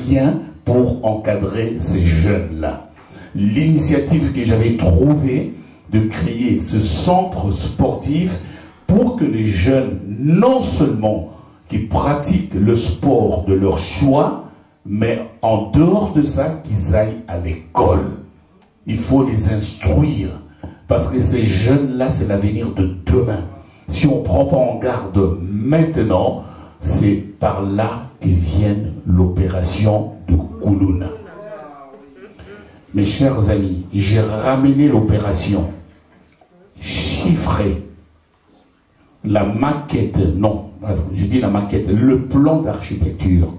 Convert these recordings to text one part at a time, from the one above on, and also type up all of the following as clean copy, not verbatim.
rien pour encadrer ces jeunes-là. L'initiative que j'avais trouvée de créer ce centre sportif pour que les jeunes, non seulement qui pratiquent le sport de leur choix, mais en dehors de ça, qu'ils aillent à l'école. Il faut les instruire, parce que ces jeunes-là, c'est l'avenir de demain. Si on ne prend pas en garde maintenant, c'est par là que vient l'opération de Koulouna. Mes chers amis, j'ai ramené l'opération chiffrée. La maquette, non, je dis la maquette, le plan d'architecture.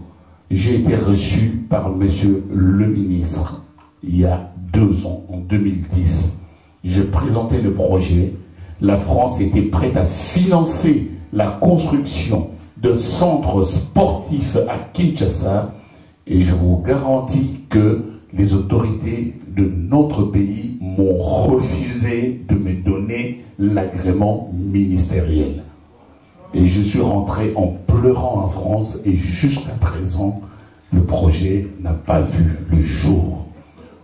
J'ai été reçu par monsieur le ministre il y a 2 ans, en 2010. J'ai présenté le projet. La France était prête à financer la construction d'un centre sportif à Kinshasa. Et je vous garantis que les autorités de notre pays m'ont refusé de me donner l'agrément ministériel. Et je suis rentré en pleurant en France et jusqu'à présent, le projet n'a pas vu le jour.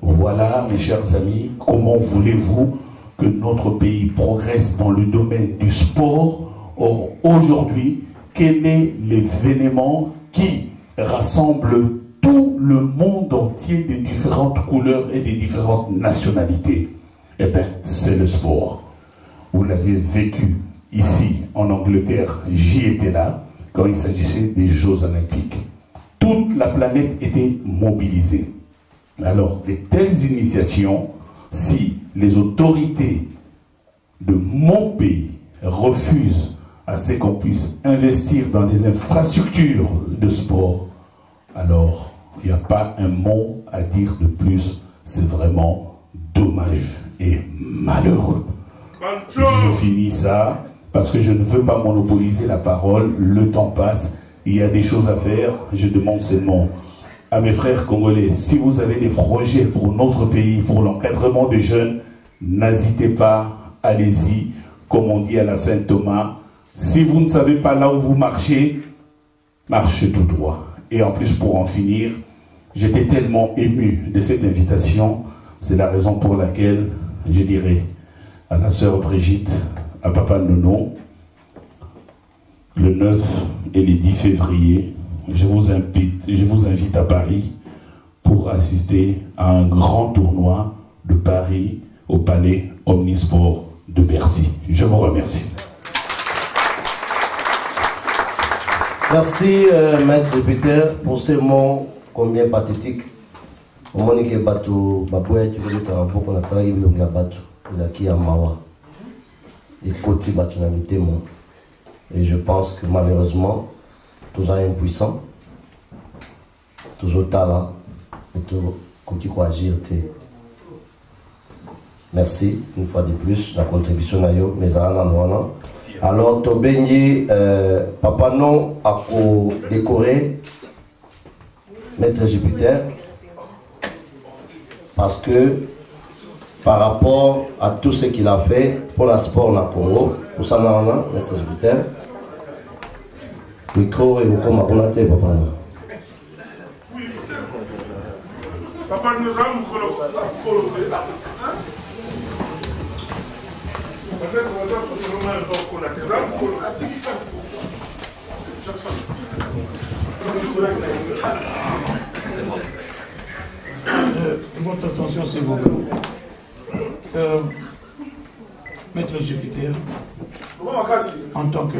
Voilà, mes chers amis, comment voulez-vous que notre pays progresse dans le domaine du sport? Or, aujourd'hui, quel est l'événement qui rassemble tout le monde entier des différentes couleurs et des différentes nationalités? Eh bien, c'est le sport. Vous l'avez vécu ici, en Angleterre, j'y étais là, quand il s'agissait des Jeux Olympiques. Toute la planète était mobilisée. Alors, de telles initiations, si les autorités de mon pays refusent à ce qu'on puisse investir dans des infrastructures de sport, alors il n'y a pas un mot à dire de plus. C'est vraiment dommage et malheureux. Je finis ça parce que je ne veux pas monopoliser la parole. Le temps passe, il y a des choses à faire. Je demande seulement à mes frères congolais, si vous avez des projets pour notre pays, pour l'encadrement des jeunes, n'hésitez pas, allez-y. Comme on dit à la Saint-Thomas, si vous ne savez pas là où vous marchez, marchez tout droit. Et en plus, pour en finir, j'étais tellement ému de cette invitation, c'est la raison pour laquelle je dirais à la sœur Brigitte, à Papa Nono, le 9 et le 10 février, je vous invite à Paris pour assister à un grand tournoi de Paris au Palais Omnisport de Bercy. Je vous remercie. Merci, Maître Peter, pour ces mots combien pathétiques. Au moment où il y a bateau, baboué, tu veux dire, on a travaillé avec la bateau, il y a mawa. Et côté bateau, on a mis témoin. Et je pense que malheureusement, tous sont impuissants, tous au talent, et tout côté quoi agir. Merci une fois de plus la contribution à yo, mais alors to baigné papa non a décoré Maître Jupiter parce que par rapport à tout ce qu'il a fait pour la sport dans le Congo, pour ça Maître Jupiter, micro et vous comme abonné papa non. Papa nous a Votre attention s'il vous plaît. Maître Jupiter, en tant que...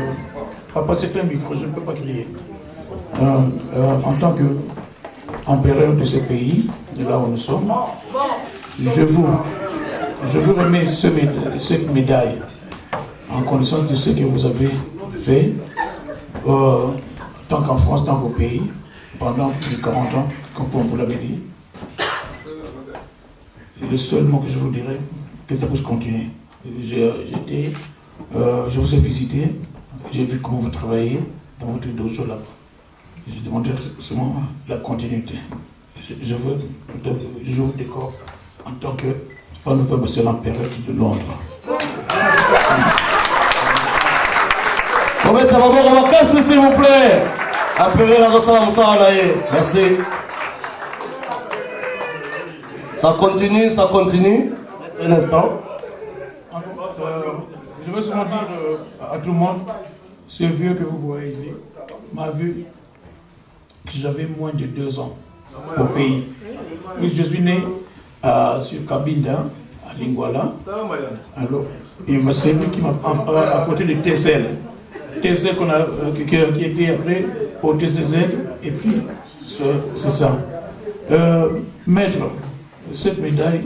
Papa, c'est un micro, je ne peux pas crier. En tant que empereur de ce pays, de là où nous sommes, je vous remets cette médaille en connaissance de ce que vous avez fait tant qu'en France, tant qu'au pays, pendant plus de 40 ans, comme vous l'avez dit. Et le seul mot que je vous dirais, que ça puisse continuer. Je vous ai visité, j'ai vu comment vous travaillez dans votre dojo là-bas. Je demandais seulement la continuité. Je vous décore en tant que nouveau monsieur l'empereur de Londres. On va mettre à l'endroit, on va casser s'il vous plaît. Appeler la Rosa Moussa. Merci. Ça continue, ça continue. Un instant. Je veux seulement dire à tout le monde, ce vieux que vous voyez ici m'a vu que j'avais moins de 2 ans au pays. Oui, je suis né sur Cabinda, à Lingwala. Alors, c'est lui qui m'a à côté de TCL. TCL qui était après au TCL, et puis c'est ça. Maître, cette médaille,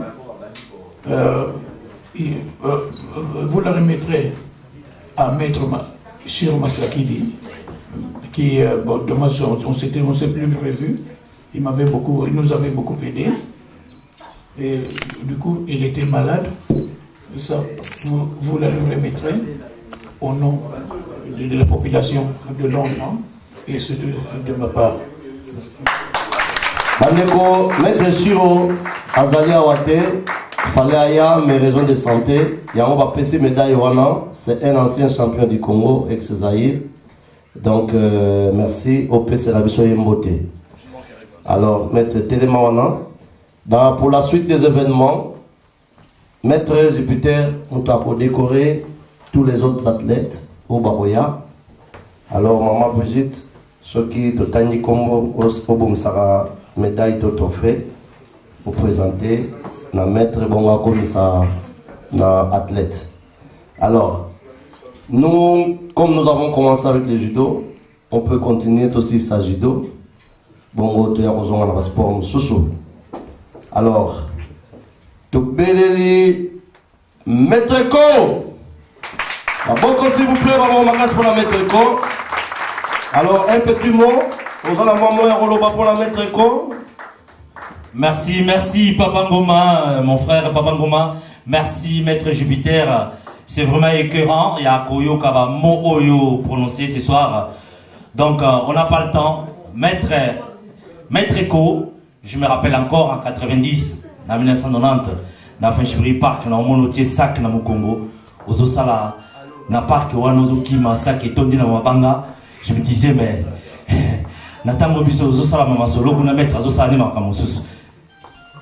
vous la remettrez à Maître Shiro Masakidi, qui, bon, dommage, on ne s'est plus revu. Il nous avait beaucoup aidé. Et du coup, il était malade. Et ça, vous la remettrez au nom de la population de Londres et surtout de ma part. Bandeko, Maître Shiro Azali Awate, fallait aya mes raisons de santé. Yango va passer médaille wana. C'est un ancien champion du Congo, ex-Zaïre. Donc, merci au PC Rabiso Yembote. Alors, Maître Télémawana, pour la suite des événements, Maître Jupiter, on t'a décoré tous les autres athlètes au Baboya. Alors, Maman Brigitte, ce qui de Tani Kombo, Ospoboum Sara, médaille de trophée, pour présenter la Maître Bonga comme ça, na athlète. Alors, nous, comme nous avons commencé avec le judo, on peut continuer aussi sa judo. Bongo, tu as besoin d'un sport sous. Alors, Tobeleli, Maître Ko. Beaucoup s'il vous plaît, maman, magas pour la Maître Ko. Alors, un petit mot, vous allez avoir un rôle pour la Maître Ko. Merci, merci Papa Ngoma, mon frère Papa Ngoma. Merci Maître Jupiter. C'est vraiment écœurant. Il y a Koyo Kaba Mo Oyo prononcé ce soir. Donc, on n'a pas le temps. Maître Eko, je me rappelle encore en 90, en 1990, dans Fenchibri Park, dans mon sac dans mon Congo, aux Osala, dans le parc où on a Kima sac et tombé dans ma banga. Je me disais, mais Natamo Bisso, aux Osala, maman solo, on a mettre à Osala,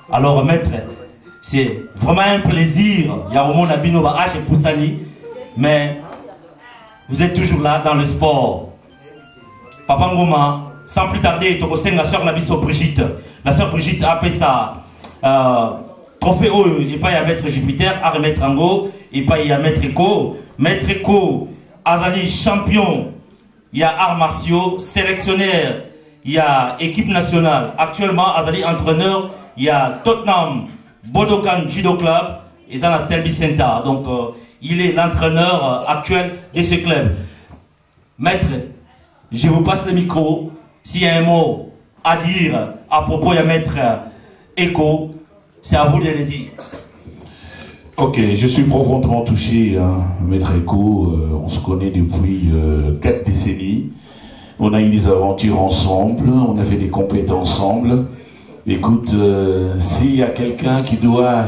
alors, Maître, c'est vraiment un plaisir. Il y a au monde à Binoba H et Poussani, mais vous êtes toujours là dans le sport. Papa Ngoma, sans plus tarder, la soeur Nabiso Brigitte. La soeur Brigitte a fait ça. Trophée haut, et pas y a Maître Jupiter, à remettre en go, et pas y a Maître Eko. Maître Eko, Azali champion, il y a arts martiaux, sélectionnaire, il y a équipe nationale. Actuellement, Azali entraîneur, il y a Tottenham, Bodokan Judo Club, et ça la Selby Center. Donc, il est l'entraîneur actuel de ce club. Maître, je vous passe le micro. S'il y a un mot à dire à propos de Maître Eko, c'est à vous de le dire. Ok, je suis profondément touché, hein, Maître Eko. On se connaît depuis 4 décennies. On a eu des aventures ensemble, on a fait des compétences ensemble. Écoute, s'il y a quelqu'un qui doit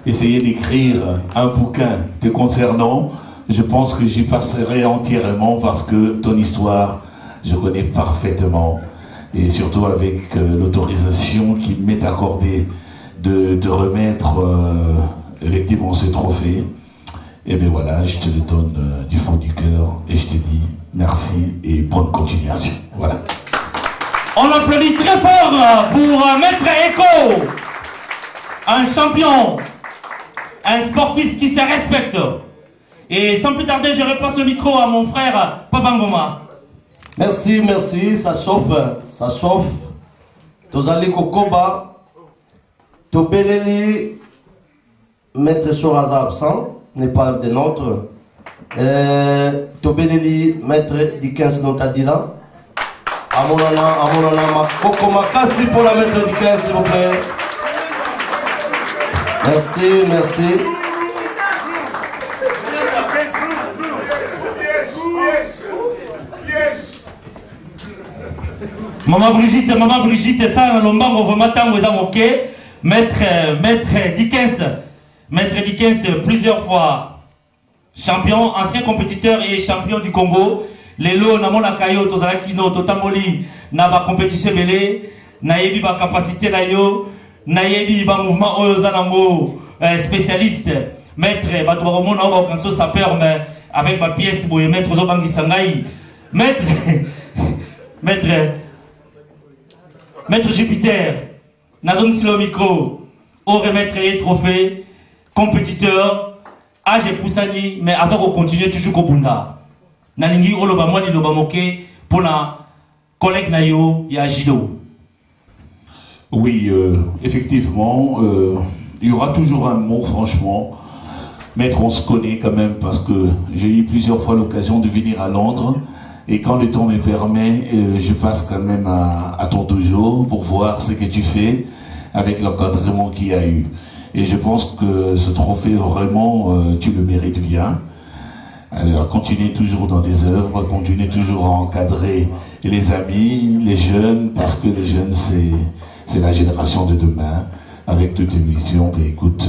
essayer d'écrire un bouquin te concernant, je pense que j'y passerai entièrement parce que ton histoire, je connais parfaitement. Et surtout avec l'autorisation qui m'est accordée de remettre effectivement ce trophée. Et bien voilà, je te le donne du fond du cœur et je te dis merci et bonne continuation. Voilà. On applaudit très fort pour Maître Eko, un champion, un sportif qui se respecte. Et sans plus tarder, je repasse le micro à mon frère Papa Ngoma. Merci, merci, ça chauffe, ça chauffe. Tozali Kokoba, Tobeleli, Maître Choraza absent, n'est pas des nôtres. Tobeleli, Maître Dickens Notadila. Amonana, Kokoma Kassi pour la Maître Dickens, s'il vous plaît. Merci, merci. Maman Brigitte, ça, l'ombango, vraiment, tant vous avez moqué. Maître Dickens, plusieurs fois champion, ancien compétiteur et champion du Congo. Lelo, namona kayo, tozalaki no, totamboli, na ba compétition belé, na yebi ba capacité na yo, Nayebi, ba mouvement Oyozanango, spécialiste, maître, Batouaromon, on a sapeur, mais avec ma pièce, pour mettre aux autres Sangaï. Maître, maître Jupiter, Nazon Silo Micro, au remettre les trophées, compétiteur, âge Poussani, mais Azor continue toujours au Bunda. Naningi Oloba Mwani Loba Moke pour la collègue Nayo Yajido. Oui, effectivement, il y aura toujours un mot, franchement. Maître, on se connaît quand même parce que j'ai eu plusieurs fois l'occasion de venir à Londres. Et quand le temps me permet, je passe quand même à ton dojo pour voir ce que tu fais avec l'encadrement qu'il y a eu. Et je pense que ce trophée, vraiment, tu le mérites bien. Alors, continuez toujours dans des œuvres, continuez toujours à encadrer les amis, les jeunes, parce que les jeunes, c'est la génération de demain. Avec toute émission, écoute,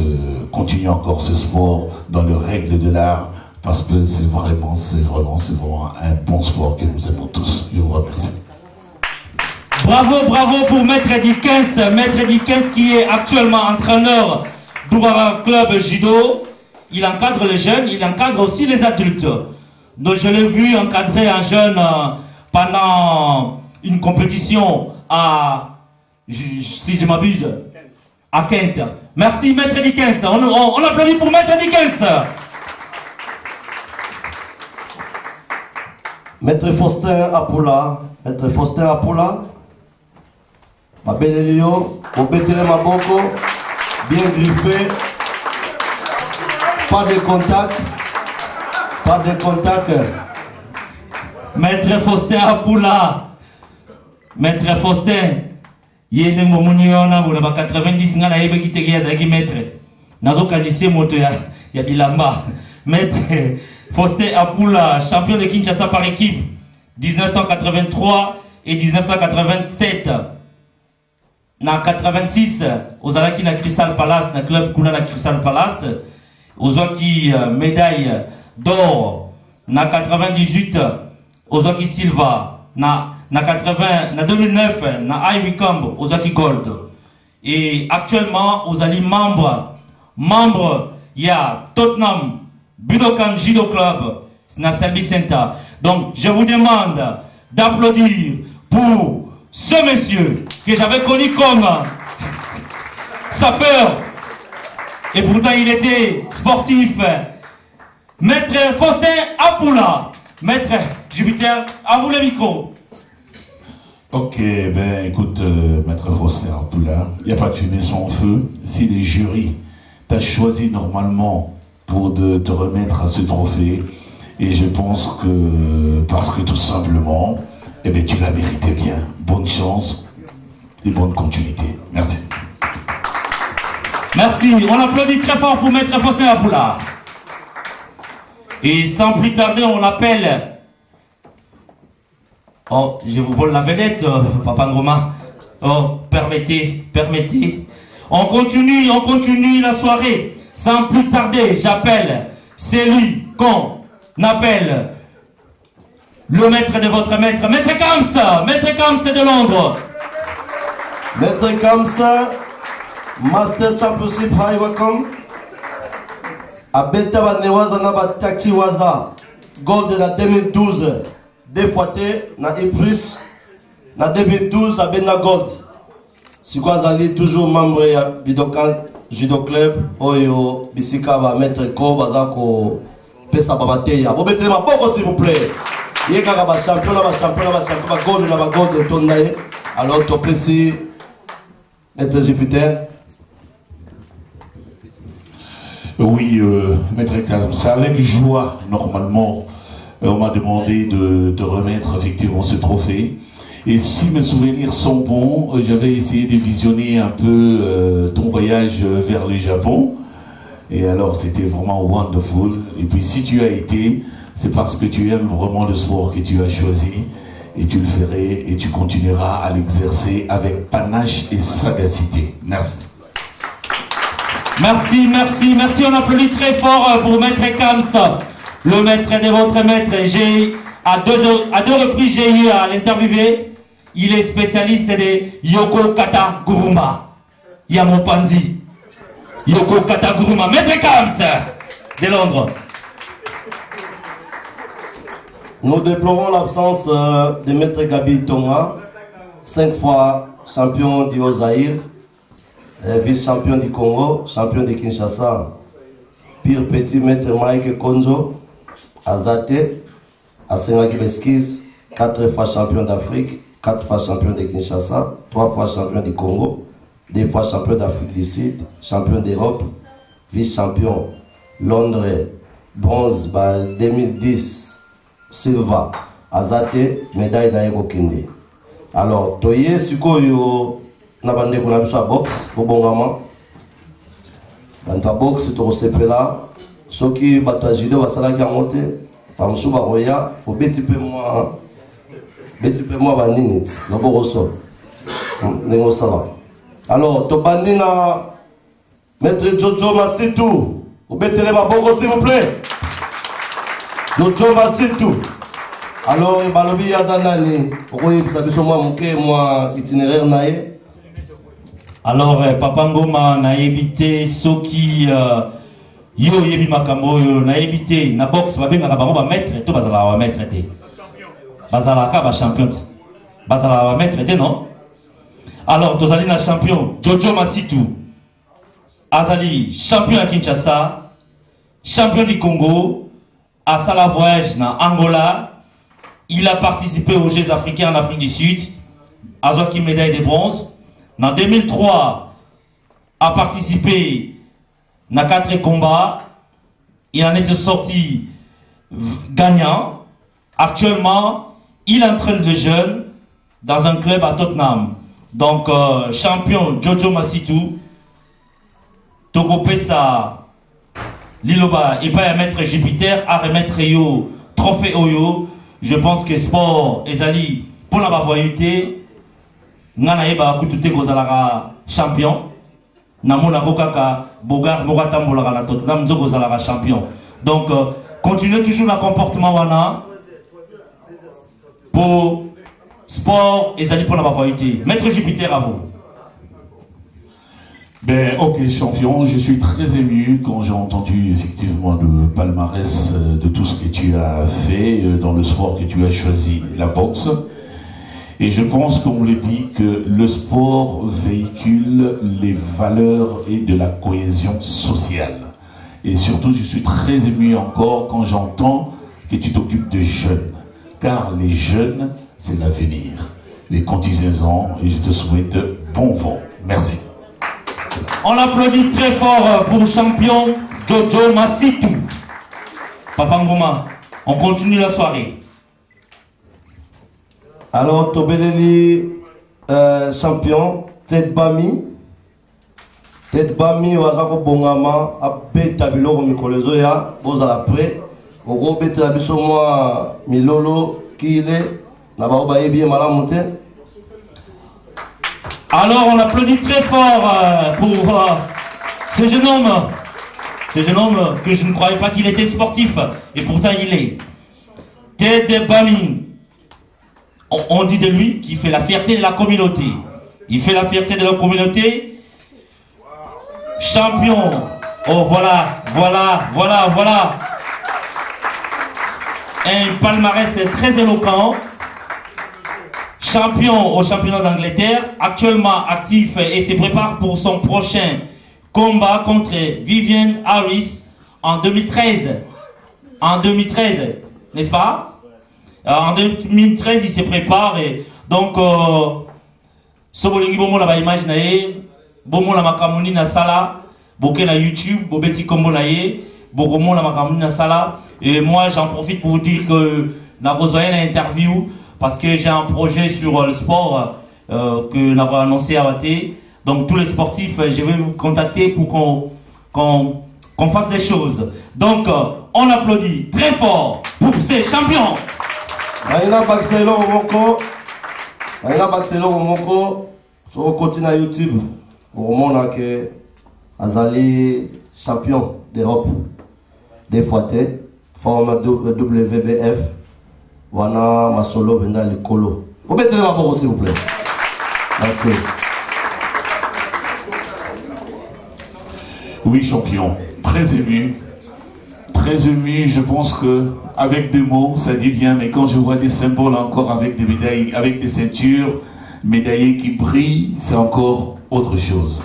continue encore ce sport dans les règles de l'art, parce que c'est vraiment un bon sport que nous aimons tous. Je vous remercie. Bravo, bravo pour Maître Dickens. Maître Dickens qui est actuellement entraîneur d'Oubara Club Judo. Il encadre les jeunes, il encadre aussi les adultes. Donc je l'ai vu encadrer un jeune pendant une compétition à, si je m'abuse, à Kent. Merci Maître Dickens. On applaudit pour Maître Dickens. Maître Faustin Apula, ma belle Elio, au Bétélé Maboko, bien griffé, pas de contact. Maître Faustin Apula, Maître Faustin, yéne momuniona ou la 90 ngana yebe ki tege yazaki maître. Nazo kanise moto ya bilamba. Maître Faustin Apula, champion de Kinshasa par équipe 1983 et 1987. Na 86 aux Alaki na Crystal Palace, na club Kuna na Crystal Palace. Aux Oaki médaille d'or na 98 aux Oaki Silva na 2009 na Iwicombe aux Oaki Gold. Et actuellement aux Ali membre il y a Tottenham Budokan Judo Club na Selby Center. Donc je vous demande d'applaudir pour ce monsieur que j'avais connu comme sapeur et pourtant il était sportif. Maître Faustin Apula. Maître Jupiter, à vous le micro. Ok, ben écoute, Maître Faustin Apula, il n'y a pas de fumée sans feu. Si les jurys t'ont choisi normalement pour te remettre à ce trophée, et je pense que parce que tout simplement, eh bien, tu l'as mérité bien. Bonne chance et bonne continuité. Merci. Merci. On applaudit très fort pour Maître Faustin Apula. Et sans plus tarder, on l'appelle. Oh, je vous vole la vedette, Papa Ngoma. Oh, permettez. On continue la soirée. Sans plus tarder, j'appelle celui qu'on appelle le maître de votre maître, Maître Kams de Londres. Maître Kams, Master Championship High Welcome. Abeta Banewaza na Bataki Waza, Gold na 2012, deux fois na Ipris, na 2012 Abena Gold. Si quoi Zali toujours membre ya Bidokan Judo Club, Oyo Bisika ba Maître Ko Bazako Pesa Babateya. Vous mettez ma boko s'il vous plaît. Yekaka ba champion ba gold na ba gold tonnaye. Alors to précis Maître Jupiter. Oui, Maître Kams, c'est avec joie, normalement, on m'a demandé de remettre effectivement ce trophée. Et si mes souvenirs sont bons, j'avais essayé de visionner un peu ton voyage vers le Japon. Et alors, c'était vraiment wonderful. Et puis, si tu as été, c'est parce que tu aimes vraiment le sport que tu as choisi. Et tu le ferais et tu continueras à l'exercer avec panache et sagacité. Merci. Merci. On applaudit très fort pour Maître Kams, le maître de votre maître. À deux reprises, j'ai eu à l'interviewer. Il est spécialiste de Yoko Kata Guruma. Yamopanzi, Yoko Kataguruma, Maître Kams de Londres. Nous déplorons l'absence de Maître Gabi Tonga, 5 fois champion du Haut-Zaïre, vice-champion du Congo, champion de Kinshasa, pire petit Maître Mike Konzo, Azate, Asengaki Beskis, 4 fois champion d'Afrique, 4 fois champion de Kinshasa, 3 fois champion du Congo, 2 fois champion d'Afrique du Sud, champion d'Europe, vice-champion Londres, bronze 2010, Silva, Azate, médaille d'Aego Kende. Alors, Toye, Sukoyo, Nabande Kunabisha box, Bobongama, dans ta box, tu recevras, ceux qui battent Jide, Batsalaki Amote, Pamsou Baroya, au BTP-moi, Baninit, Noboroso, Nemosala. Alors, Topandina, Maître Jojo Massitou, au BTP Maboko, s'il vous plaît. Jojo Massitou. Alors, Balobi Yazanani, pourquoi il s'habille moi itinéraire naïe? Alors, Papa Ngoma n'a évité ceux qui yo yebi makambo n'a évité na boxe va bien ngaba ba maître to bazala wa maître té bazala ka ba champion bazala wa maître té non. Alors tozali na champion Jojo Massitou azali champion à Kinshasa, champion du Congo, à Sala voyage na Angola. Il a participé aux Jeux africains en Afrique du Sud, a une médaille de bronze. En 2003, a participé à 4 combats. Il en est sorti gagnant. Actuellement, il entraîne les jeunes dans un club à Tottenham. Donc, champion Jojo Massitou, Togo Pesa, Liloba, et pas à mettre Jupiter, à remettre yo, trophée Oyo. Je pense que sport ezali pour la bavoyité ngana yeba kutute kozalaka champion namona kokaka bogar bokatambolaka na Tottenham nzo kozalaka champion. Donc continuez toujours le comportement wana pour sport ezali pour la bavoyité. Maître Jupiter à vous. Ben, ok, champion, je suis très ému quand j'ai entendu effectivement le palmarès de tout ce que tu as fait dans le sport que tu as choisi, la boxe. Et je pense qu'on le dit que le sport véhicule les valeurs et de la cohésion sociale. Et surtout, je suis très ému encore quand j'entends que tu t'occupes de jeunes. Car les jeunes, c'est l'avenir. Les continuons et je te souhaite bon vent. Merci. On applaudit très fort pour le champion Jojo Massitou. Papa Ngoma, on continue la soirée. Alors, Tobeleli, champion, Ted Bami, Wazako Bongama, Abe Tabilo, Mikolezo ya, Boza après, Ogo Bete Abiso moi, Milolo, Kile, Nabaoba Ebi, Malamonte. Alors on applaudit très fort pour ce jeune homme que je ne croyais pas qu'il était sportif, et pourtant il est. Ted Bami, on dit de lui qu'il fait la fierté de la communauté. Il fait la fierté de la communauté. Champion. Oh voilà. Un palmarès très éloquent. Champion au championnat d'Angleterre, actuellement actif et se prépare pour son prochain combat contre Vivian Harris en 2013. En 2013, n'est-ce pas? En 2013, il se prépare et donc Sobolingi Bomo la image nae, Bomo la makamuni na sala, Boke na YouTube, Bobeti Kombo nae, Bogomo la makamuni na sala. Et moi, j'en profite pour vous dire que na rejoint une interview. Parce que j'ai un projet sur le sport que nous avons annoncé à Waté. Donc tous les sportifs, je vais vous contacter pour qu'on fasse des choses. Donc on applaudit très fort pour ces champions. Aina Baxelo Moko, sur le côté de YouTube, au monde que Azali champion d'Europe, des fois forme WBF. Wana Masolo Benda Likolo. Vous mettez la barre s'il vous plaît. Merci. Oui, champion. Très ému. Très ému. Je pense que avec des mots, ça dit bien. Mais quand je vois des symboles encore avec des médailles, avec des ceintures, médaillés qui brillent, c'est encore autre chose.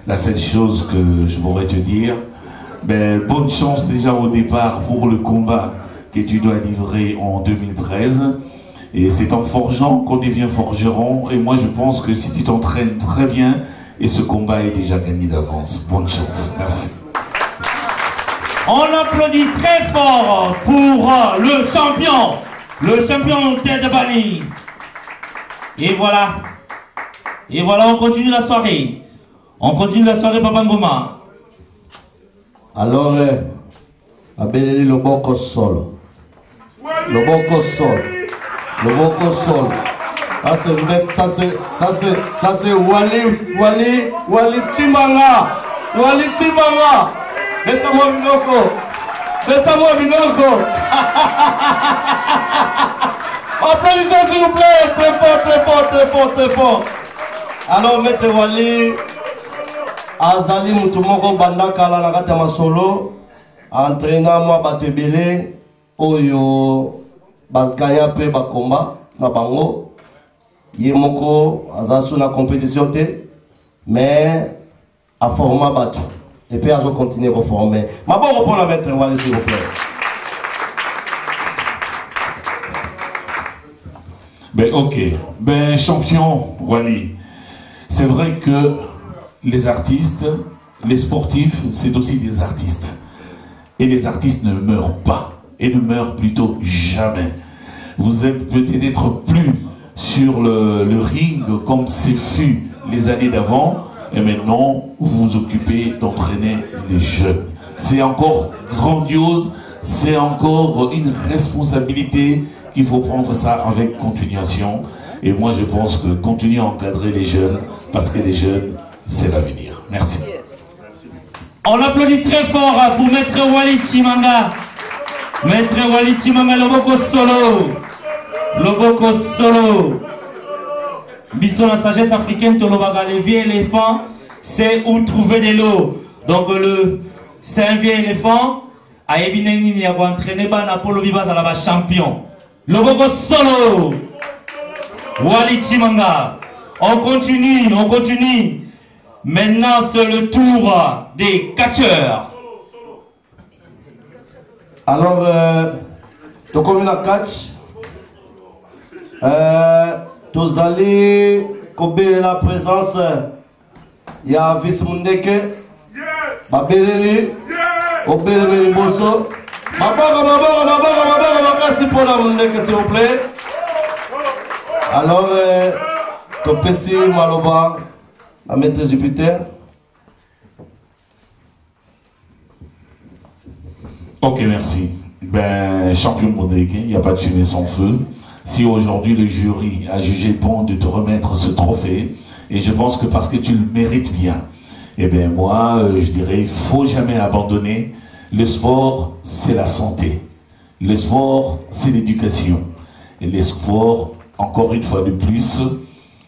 La seule chose que je pourrais te dire, ben, bonne chance déjà au départ pour le combat que tu dois livrer en 2013. Et c'est en forgeant qu'on devient forgeron. Et moi, je pense que si tu t'entraînes très bien, et ce combat est déjà gagné d'avance. Bonne chance. Merci. On applaudit très fort pour le champion Tête Banni. Et voilà, on continue la soirée. On continue la soirée, Papa Ngoma. Alors, Abeleli Loboko Sol. Loboko Sol. Loboko Sol. Ça c'est Wali Timanga. Wali Timanga. Beta-moi Binoko. Applaudissez s'il vous plaît. Très fort. Alors, Maître Wali, Azali Mutumoko Bandaka la Nakata Masolo, entraînant moi Batebele, Oyo, Bazgaya Pe Bakomba, Nabango, Yemoko, Azasu na compétition, mais à format Batu. Et puis, on continue à former. Mais bon, on reprend la Maître Wali, s'il vous plaît. Ben, ok. Ben, champion Wali. C'est vrai que les artistes, les sportifs, c'est aussi des artistes. Et les artistes ne meurent pas. Et ne meurent plutôt jamais. Vous êtes peut-être plus sur le ring comme ce fut les années d'avant. Et maintenant, vous vous occupez d'entraîner les jeunes. C'est encore grandiose. C'est encore une responsabilité qu'il faut prendre ça avec continuation. Et moi, je pense que continuer à encadrer les jeunes, parce que les jeunes, c'est l'avenir. Merci. On applaudit très fort pour Maître Wali Chimanga. Maître Wali Chimanga, Loboko Solo. Bisson, la sagesse africaine, Tolobaga, les vieux éléphants, c'est où trouver de l'eau. Donc, c'est un vieux éléphant. Aebineni, il y a entraîné Apollo Vivas à la champion. Loboko Solo. Wali Chimanga. On continue. Maintenant, c'est le tour des catcheurs. Alors, tu communes à catch. Tu allez combler la présence. Il y a Vice Mundeke. Babeleli. Obeleli Bosso. Merci pour la Mundeke, s'il vous plaît. Alors, Topesi Maloba, la Maître Jupiter. Ok, merci. Ben, champion Modeke, il n'y a pas de fumée sans feu. Si aujourd'hui le jury a jugé bon de te remettre ce trophée, et je pense que parce que tu le mérites bien, eh bien moi, je dirais, il ne faut jamais abandonner. Le sport, c'est la santé. Le sport, c'est l'éducation. Et le sport, encore une fois de plus,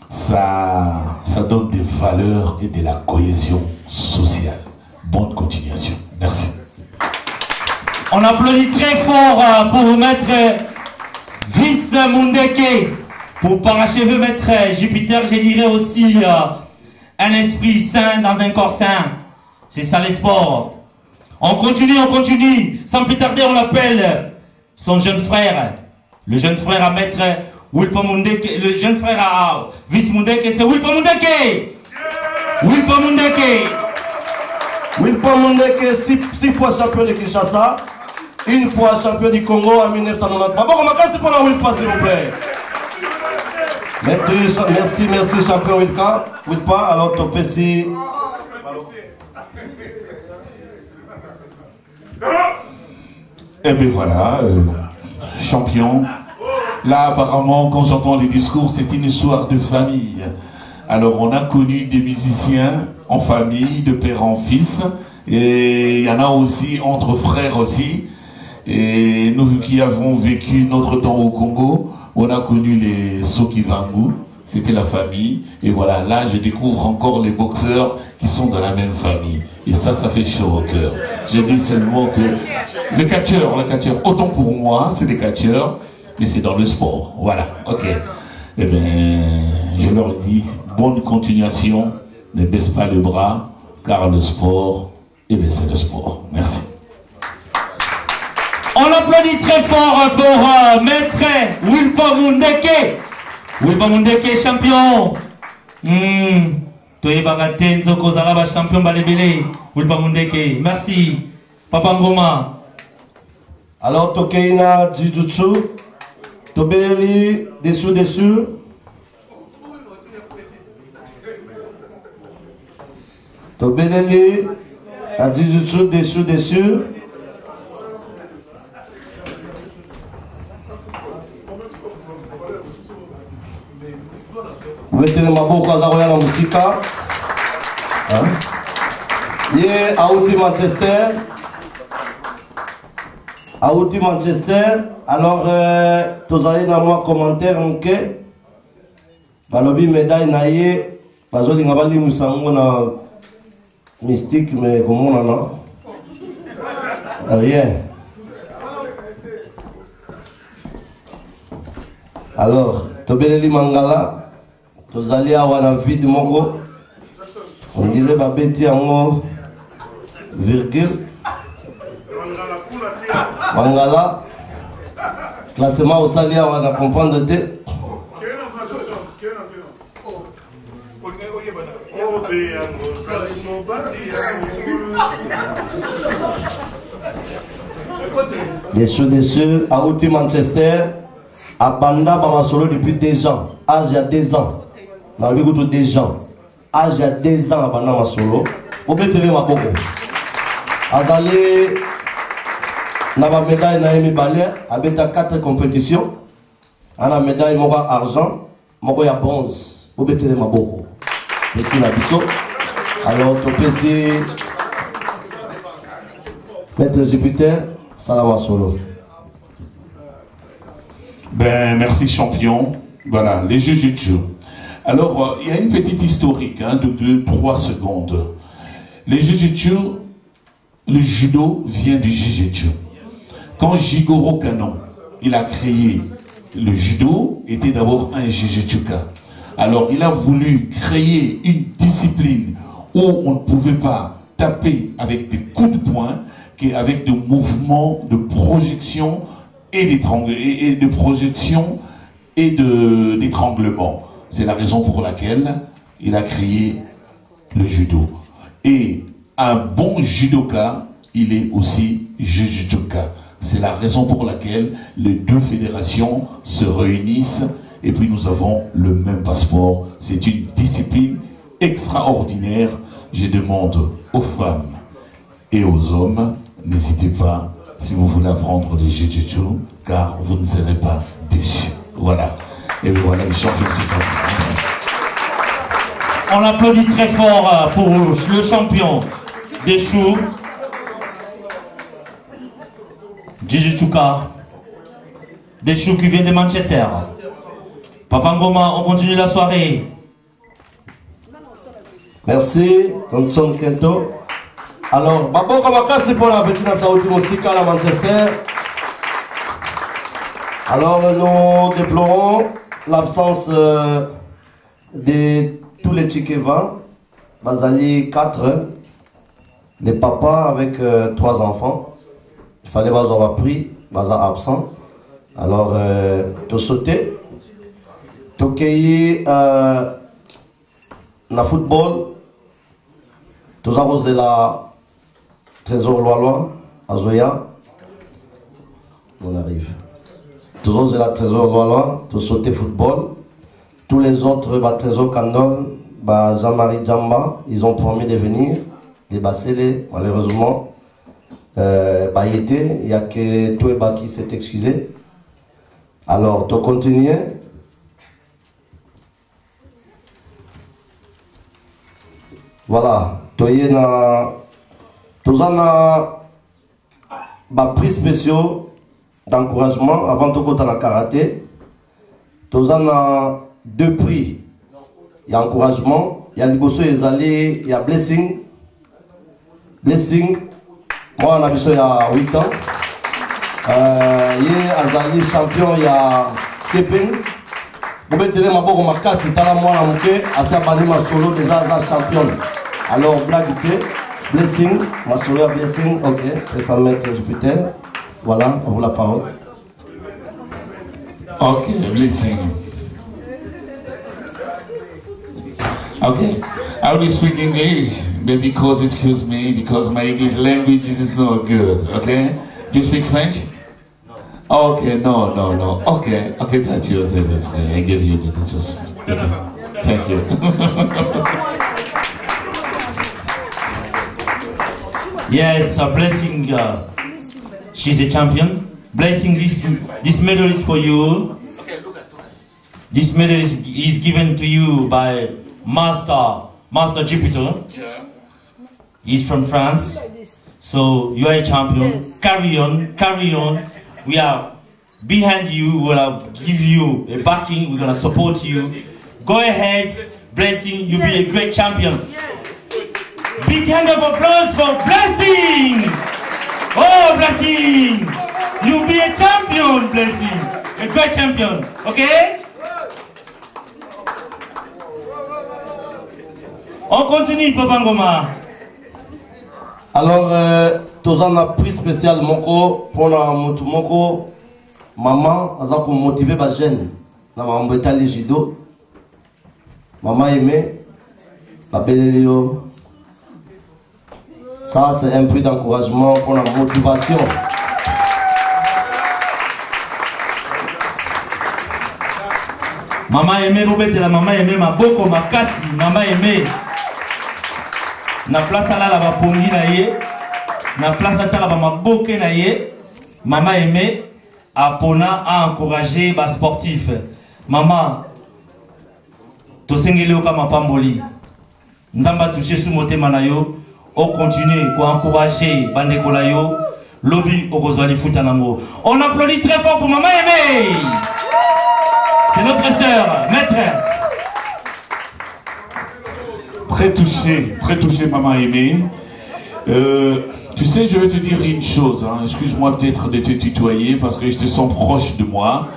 ça donne des valeurs et de la cohésion sociale. Bonne continuation. Merci. On applaudit très fort pour Maître Vice Mundeke. Pour parachever Maître Jupiter, je dirais aussi un esprit sain dans un corps sain. C'est ça les sports. On continue. Sans plus tarder, on l'appelle son jeune frère. Le jeune frère à Maître Wilpa Mundeke. Le jeune frère à Vice Mundeke, c'est Wilpa Mundeke. Wilpa Mundeke, 6 fois champion de Kinshasa. Une fois champion du Congo en 1990. D'abord, on m'a cassé pour la Wilpa, s'il vous plaît. Merci, champion Wilpa. Alors, Topesi. Et bien voilà, champion. Là, apparemment, quand j'entends les discours, c'est une histoire de famille. Alors, on a connu des musiciens en famille, de père en fils. Et il y en a aussi entre frères aussi. Et nous qui avons vécu notre temps au Congo, on a connu les Sokivangu. C'était la famille. Et voilà, là, je découvre encore les boxeurs qui sont dans la même famille. Et ça fait chaud au cœur. Je dis seulement que le catcheur, autant pour moi, c'est des catcheurs, mais c'est dans le sport. Voilà, ok. Eh bien, je leur dis, bonne continuation, ne baisse pas le bras, car le sport, eh bien, c'est le sport. Merci. On applaudit très fort pour Maître Wilpa Mundeke. Wilpa Mundeke, champion. Toye Bagatenzo Kozalaba, champion Balebele. Wilpa Mundeke, merci. Papa Ngoma. Alors, Tokeina Jujutsu, Tobeli, dessous. Tobeli, à Jujutsu, dessous. Wetele maboko azaroya na musika. Ye auti Manchester. Alors tozali na moi commentaire muke. Balobi médaille na ye bazolinga balimusa ngo na mystique mais komona na rien. Alors tobeleli Mangala. Tozali awa na vide moko. On dirait babeti yango virgule. Mangala. Classement osali awa na comprendre te. Déçu, à Outi Manchester, à Banda Bamasolo depuis 2 ans. Âge il y a 2 ans. Dans le goût des gens, âge il y a 2 ans avant ma solo, au bétélé ma boko. Azali, n'a pas médaille na émi balé, avec 4 compétitions, à la médaille moga argent, moga ya bronze, au bétélé ma boko. Parce qu'il a dit alors tu peux essayer, Maître Jupiter, salam solo. Ben merci champion. Voilà les Jiu-Jitsu. Alors, il y a une petite historique de 2-3 secondes. Les Jiu-Jitsu, le judo vient du Jiu-Jitsu. Quand Jigoro Kano, il a créé le judo, était d'abord un Jiu-Jitsuka. Alors, il a voulu créer une discipline où on ne pouvait pas taper avec des coups de poing, qu'avec des mouvements de projection et de projection et d'étranglement. C'est la raison pour laquelle il a créé le judo. Et un bon judoka, il est aussi jujutsuka. C'est la raison pour laquelle les 2 fédérations se réunissent et puis nous avons le même passeport. C'est une discipline extraordinaire. Je demande aux femmes et aux hommes, n'hésitez pas si vous voulez apprendre les jujutsu, car vous ne serez pas déçus. Voilà. Et voilà les champions. On applaudit très fort pour le champion des choux, Jujutsuka, des choux qui vient de Manchester. Papa Ngoma, on continue la soirée. Merci, Johnson Kento. Alors, Babo Kamaka, c'est pour la petite Nataouti Mosika à Manchester. Alors, nous déplorons l'absence de tous les Tchikeva, Bazali 4, les papas avec 3 enfants. Il fallait avoir pris, Baza absent. Alors, tu sauté, tu cueilli na football, tu as arrosé la Trésor Loalois, à Zoya. On arrive. Tous autres de la Trésor Loalois, tous sauté football. Tous les autres, Trésor Kandol, Jean-Marie Djamba, ils ont promis de venir. Les Bassélé, malheureusement, il n'y a que Toueba qui s'est excusé. Alors, tu continues. Voilà, tu as prix spéciaux d'encouragement avant de faire la karaté. Tu as 2 prix il y a encouragement, il y a Liboso, il y a blessing. Blessing, moi on a vu ça il y a 8 ans. Il y a Azali champion, il y a Skipping. Vous mettez ma bourre, ma casse, c'est à la moine à mouquet, à sa ma solo déjà la championne. Alors, blague, blessing, ma solo blessing, ok, et ça met Jupiter. Voilà, on vous la parole. Ok, blessing. Okay, I will speak English, but because, excuse me, because my English language is not good, okay? You speak French? Okay, no. Okay, that's yours, that's okay. I give you the just. Okay. Thank you. Yes, Blessing, she's a champion. Blessing, this medal is for you. This medal is given to you by Master Jupiter. He's from France. So you are a champion. Yes. Carry on. We are behind you. We will give you a backing. We're going to support you. Go ahead, Blessing. You'll be a great champion. Yes. Big hand of applause for Blessing. Oh, Blessing. You'll be a champion, Blessing. A great champion. Okay? On continue, Papa Ngoma. Alors, tous un prix spécial moko pour la moko maman aza ko motiver ba jeune na mambo etali judo maman aimé ba belelio. Ça c'est un prix d'encouragement pour la motivation. Maman aimé Robert la maman aimé maboko makasi maman aimé na place ala la ba pongi na ye na place atala ba maboke na ye maman aimé apona a encourager ba sportif maman to sengeli o kama pamboli nzamba toucher sous motema na yo o continuer ko encourager bandeko na yo lobby o kozwali futa nango. On applaudit très fort pour maman aimé. C'est notre sœur, maître. Très touché, maman aimée. Tu sais, je vais te dire une chose, hein. Excuse-moi peut-être de te tutoyer parce que je te sens proche de moi.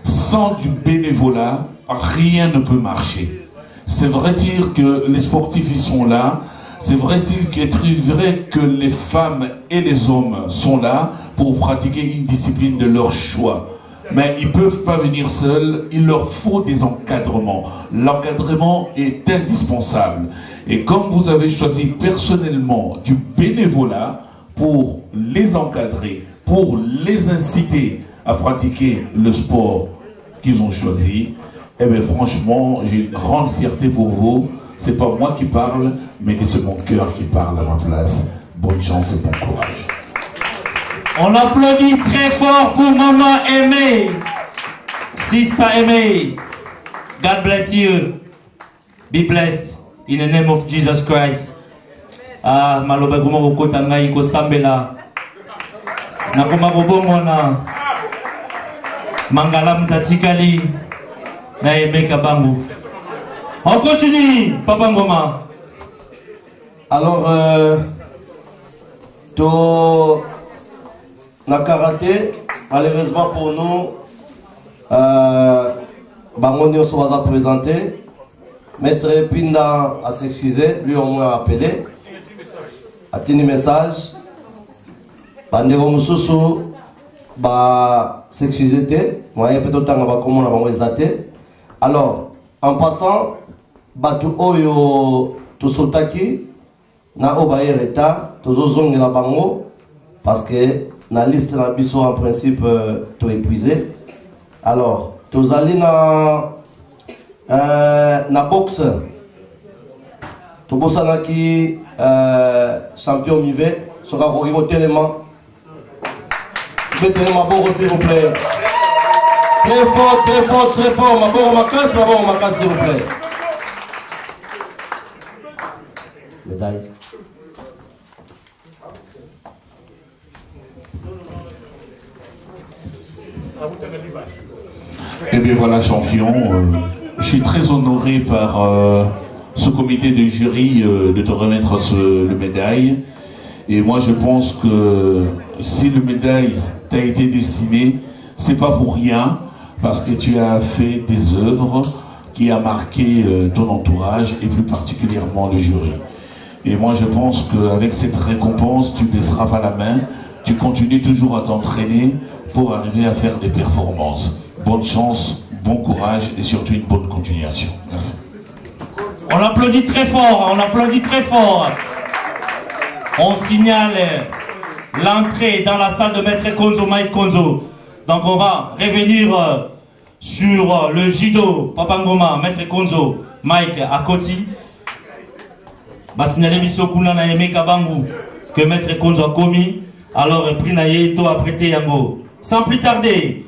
Sans du bénévolat, rien ne peut marcher. C'est vrai-il que les sportifs ils sont là. C'est vrai-il que les femmes et les hommes sont là pour pratiquer une discipline de leur choix. Mais ils ne peuvent pas venir seuls, il leur faut des encadrements. L'encadrement est indispensable. Et comme vous avez choisi personnellement du bénévolat pour les encadrer, pour les inciter à pratiquer le sport qu'ils ont choisi, eh bien franchement, j'ai une grande fierté pour vous. C'est pas moi qui parle, mais c'est mon cœur qui parle à ma place. Bonne chance et bon courage. On applaudit très fort pour maman aimée. Sister aimée. God bless you. Be blessed in the name of Jesus Christ. Ah, maloba kuma kokota ngai ko sambela. Na kuma kobomona. Mangala mtatikali. Na aimé kabangu. On continue, Papa Ngoma. Alors, na karaté, malheureusement pour nous, Bangondi se va présenter. Maître Pinda a s'excusé, lui au moins a appelé. A tenu message. Bandego Mususu va s'excuser. Moi, il y a peut-être un peu comment on va alors, en passant, Batu Oyo Tosotaki, na Obaye Reta, Tozozong la Bango, parce que la liste na biso en principe tout épuisé. Alors, Tozali na boxe, Tobosanaki champion Mivé, sera au tellement. Mettez ma bourre s'il vous plaît. Très fort, ma bourre ma casse s'il vous plaît. Médaille. Et bien voilà champion, je suis très honoré par ce comité de jury de te remettre le médaille. Et moi, je pense que si le médaille t'a été destiné, c'est pas pour rien, parce que tu as fait des œuvres qui a marqué ton entourage et plus particulièrement le jury. Et moi, je pense qu'avec cette récompense, tu ne laisseras pas la main, tu continues toujours à t'entraîner pour arriver à faire des performances. Bonne chance, bon courage et surtout une bonne continuation. Merci. On applaudit très fort, on applaudit très fort. On signale l'entrée dans la salle de Maître Konzo, Mike Konzo. Donc on va revenir sur le judo, Papa Ngoma, Maître Konzo, Mike Akoti. Va signaler Misso Kuna na Aimé Kabangu que Maître Konzo a commis. Alors prix naïe, to a prêté yango. Sans plus tarder,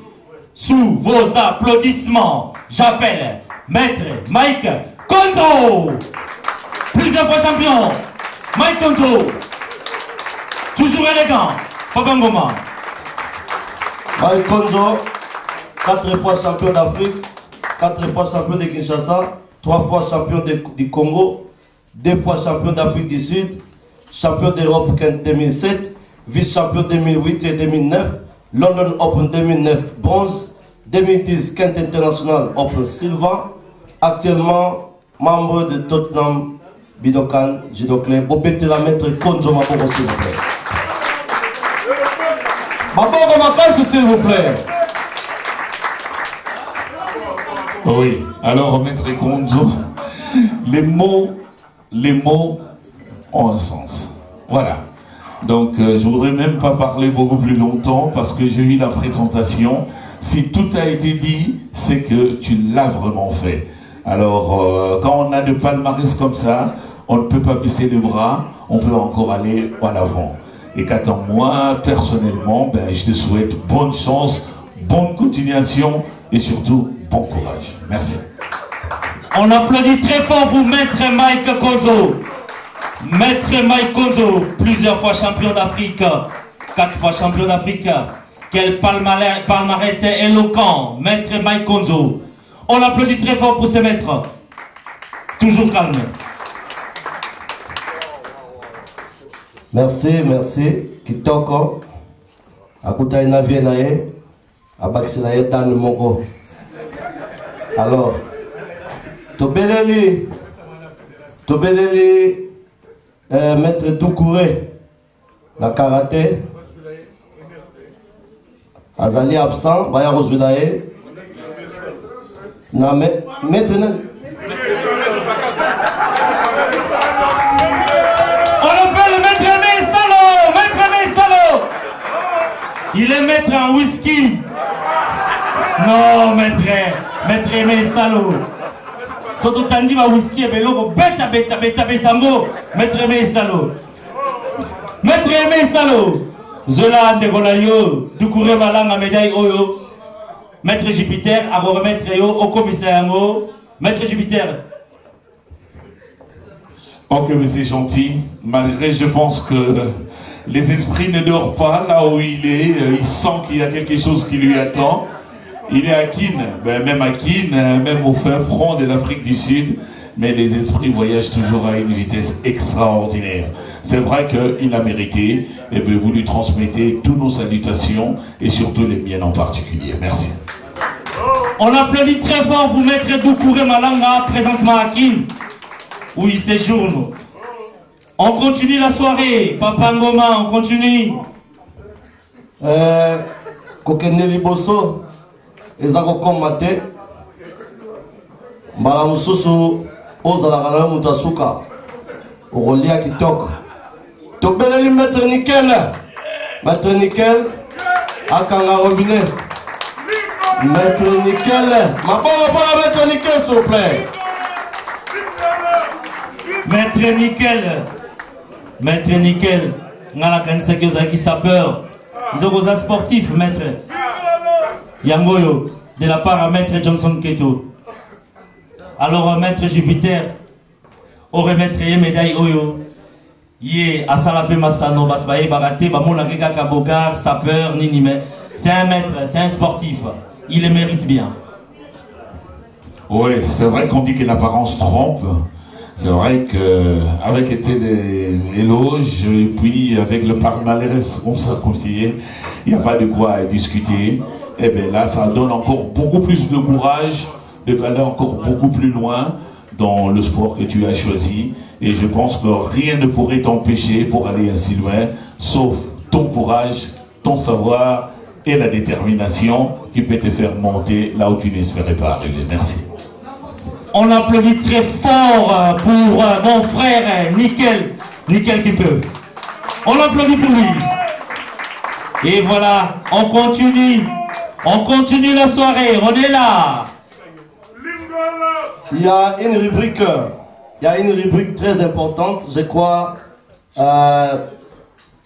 sous vos applaudissements, j'appelle Maître Mike Konzo. Plusieurs fois champion, Mike Konzo. Toujours élégant, Papa Ngoma. Mike Konzo, 4 fois champion d'Afrique, 4 fois champion de Kinshasa, 3 fois champion du Congo, 2 fois champion d'Afrique du Sud, champion d'Europe en 2007, vice-champion 2008 et 2009, London Open 2009 bronze, 2010 Kent International Open silver, actuellement membre de Tottenham Budokan Judo Club. Vous mettez la Maître Konzo Maboko s'il vous plaît. Maboko Makasu s'il vous plaît. Oui, alors Maître Konzo, les mots ont un sens. Voilà. Donc je voudrais même pas parler beaucoup plus longtemps parce que j'ai eu la présentation. Si tout a été dit, c'est que tu l'as vraiment fait. Alors quand on a de palmarès comme ça, on ne peut pas baisser les bras, on peut encore aller en avant. Et qu'attends moi, personnellement, ben, je te souhaite bonne chance, bonne continuation et surtout bon courage. Merci. On applaudit très fort pour Maître Mike Konzo. Maître Mike Konzo, plusieurs fois champion d'Afrique, 4 fois champion d'Afrique. Quel palmarès éloquent, Maître Mike Konzo. On applaudit très fort pour ce maître. Toujours calme. Merci, merci. Kitoko, Akuta Inavie Nae, Abaxilae Dan Moko. Alors, Tobeleli, Maître Doucouré, la karaté, Azali absent, Baya Rosulae, na Maître. Il est maître en whisky. Non, maître Aimé Salo. Surtout tandi ma whisky et beloko beta betambo. Maître Aimé Salo. Maître Aimé Salo. Zola Ndegolayo, Doucouré Malanga médaille Oyo. Maître Jupiter, à vous remettre au commissaire Ngo. Maître Jupiter. Ok, mais c'est gentil. Malgré, je pense que les esprits ne dorment pas là où il est. Il sent qu'il y a quelque chose qui lui attend. Il est à Kin, même à Kin, même au fin front de l'Afrique du Sud. Mais les esprits voyagent toujours à une vitesse extraordinaire. C'est vrai qu'il a mérité. Et vous lui transmettez toutes nos salutations et surtout les miennes en particulier. Merci. On applaudit très fort pour Maître Doucouré Malanga, présentement à Kin, où il séjourne. On continue la soirée, Papa Ngoma, on continue. Kokende liboso, ezako komate. Mbala mususu, ozala kana mutasuka. Ogolia kitoko. Tobeleli Maître Nickel. Maître Nickel, akanga robinet. Maître Nickel, ma bonne pour la Maître Nickel, s'il vous plaît. Maître Nickel. Maître Nickel, ngala kanisa kyozaki sapeur. Nzokoza sportif, maître. Yangoyo, de la part à Maître Johnson Keto. Alors, Maître Jupiter, au remettre médaille Oyo. Yé, Asalape Masano, Batbaye, Barate, Bamona Keka Kabogar, sapeur, Ninime. C'est un maître, c'est un sportif. Il le mérite bien. Oui, c'est vrai qu'on dit que l'apparence trompe. C'est vrai qu'avec les éloges et puis avec le palmarès qu'on s'est conseillé, il n'y a pas de quoi discuter. Et bien là, ça donne encore beaucoup plus de courage d'aller encore beaucoup plus loin dans le sport que tu as choisi. Et je pense que rien ne pourrait t'empêcher pour aller ainsi loin, sauf ton courage, ton savoir et la détermination qui peut te faire monter là où tu n'espérais pas arriver. Merci. On applaudit très fort pour mon frère Nickel Kipeu. On l'applaudit pour lui. Et voilà, on continue la soirée, on est là. Il y a une rubrique très importante, je crois,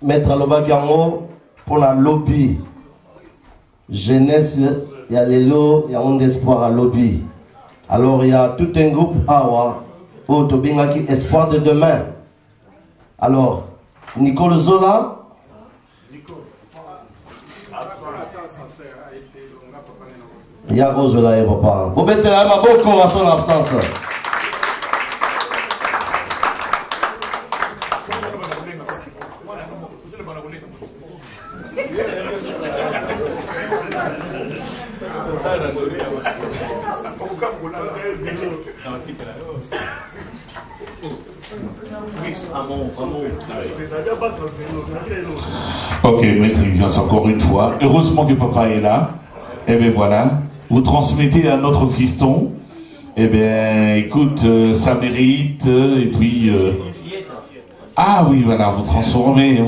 Maître Alobakiango pour la lobby. Jeunesse, il y a les lots, il y a un espoir à lobby. Alors il y a tout un groupe Awa, Otobingaki Espoir de demain. Alors, Nicole Zola. Il y a Zola et papa. Vous mettez la main beaucoup à son absence. Ok, maître, encore une fois. Heureusement que papa est là. Et bien voilà, vous transmettez à notre fiston. Et bien, écoute, ça mérite. Et puis. Ah oui, voilà, vous transformez,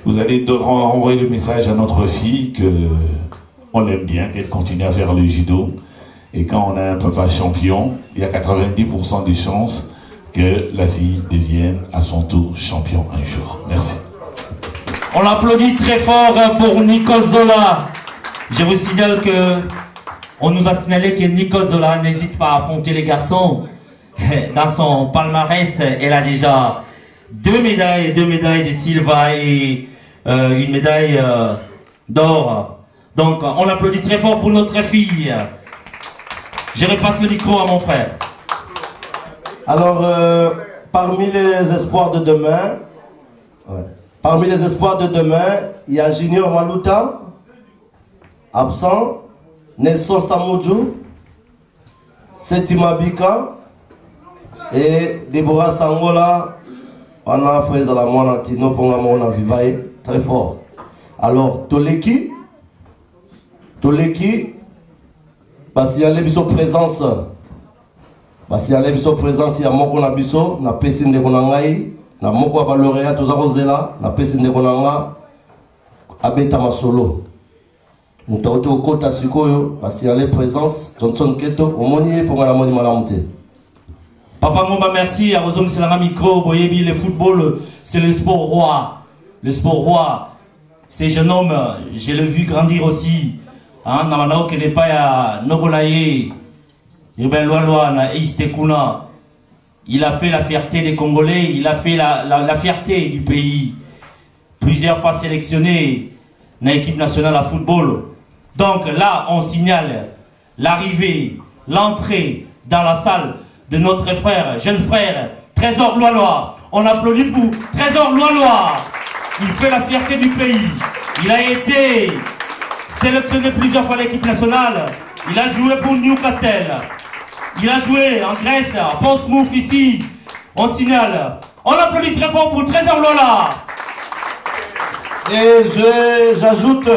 vous allez renvoyer le message à notre fille que on l'aime bien, qu'elle continue à faire le judo. Et quand on a un papa champion, il y a 90% de chances que la fille devienne à son tour champion un jour. Merci. On l'applaudit très fort pour Nicole Zola. Je vous signale que on nous a signalé que Nicole Zola n'hésite pas à affronter les garçons. Dans son palmarès, elle a déjà deux médailles de Silva et une médaille d'or. Donc on l'applaudit très fort pour notre fille. Je repasse le micro à mon frère. Alors, parmi les espoirs de demain, il y a Junior Maluta, absent, Nelson Samudjou, Setima Bika et Deborah Sangola. On a fait la Moanatino pour la Vivaï, très fort. Alors, Toleki, parce qu'il y a les présence. Parce qu'il y a les présence, il y a Moko Nabiso, na Pessin de Konangai, na Moko Abalorea, Tozarozela, na Pessin de Konanga, Abeta Masolo. Nous avons au Kota Sikoyo, parce qu'il y a les présences, Johnson Keto, au Monier pour la Moni Malamonte. Papa Ngomba, merci. À Rosum, c'est la micro. Boyebi, le football, c'est le sport roi. Le sport roi. Ces jeunes hommes, je l'ai vu grandir aussi. Hein, Namanao qui n'est pas à Nogolaye. Il a fait la fierté des Congolais, il a fait la fierté du pays. Plusieurs fois sélectionné dans l'équipe nationale à football. Donc là, on signale l'arrivée, l'entrée dans la salle de notre frère, jeune frère, Trésor Loaloa. On applaudit pour Trésor Loaloa. Il fait la fierté du pays. Il a été sélectionné plusieurs fois à l'équipe nationale. Il a joué pour Newcastle. Il a joué en Grèce, à Portsmouth ici. On signale. On applaudit très fort pour Trésor Lola. Et j'ajoute,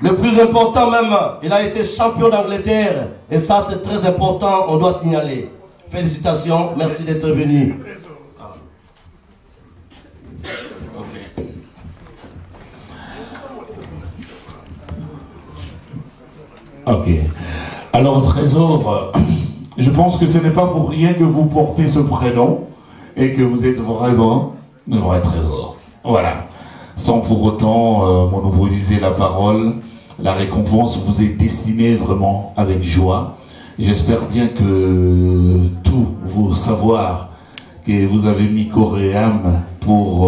le plus important même, il a été champion d'Angleterre. Et ça, c'est très important, on doit signaler. Félicitations, merci d'être venu. Ok. Alors, Trésor, je pense que ce n'est pas pour rien que vous portez ce prénom et que vous êtes vraiment un vrai trésor. Voilà. Sans pour autant monopoliser la parole, la récompense vous est destinée vraiment avec joie. J'espère bien que tous vos savoirs que vous avez mis corps et âme pour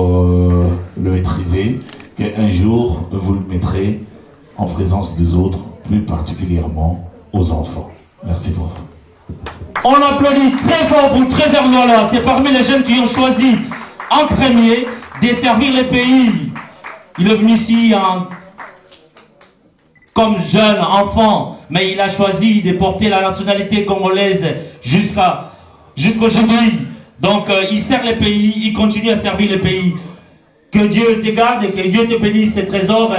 le maîtriser, qu'un jour vous le mettrez en présence des autres, plus particulièrement aux enfants. Merci beaucoup. On applaudit très fort pour Trésor Lola. C'est parmi les jeunes qui ont choisi en premier de servir le pays. Il est venu ici comme jeune enfant, mais il a choisi de porter la nationalité congolaise jusqu'aujourd'hui. Donc il sert le pays, il continue à servir le pays. Que Dieu te garde, que Dieu te bénisse, ces trésors.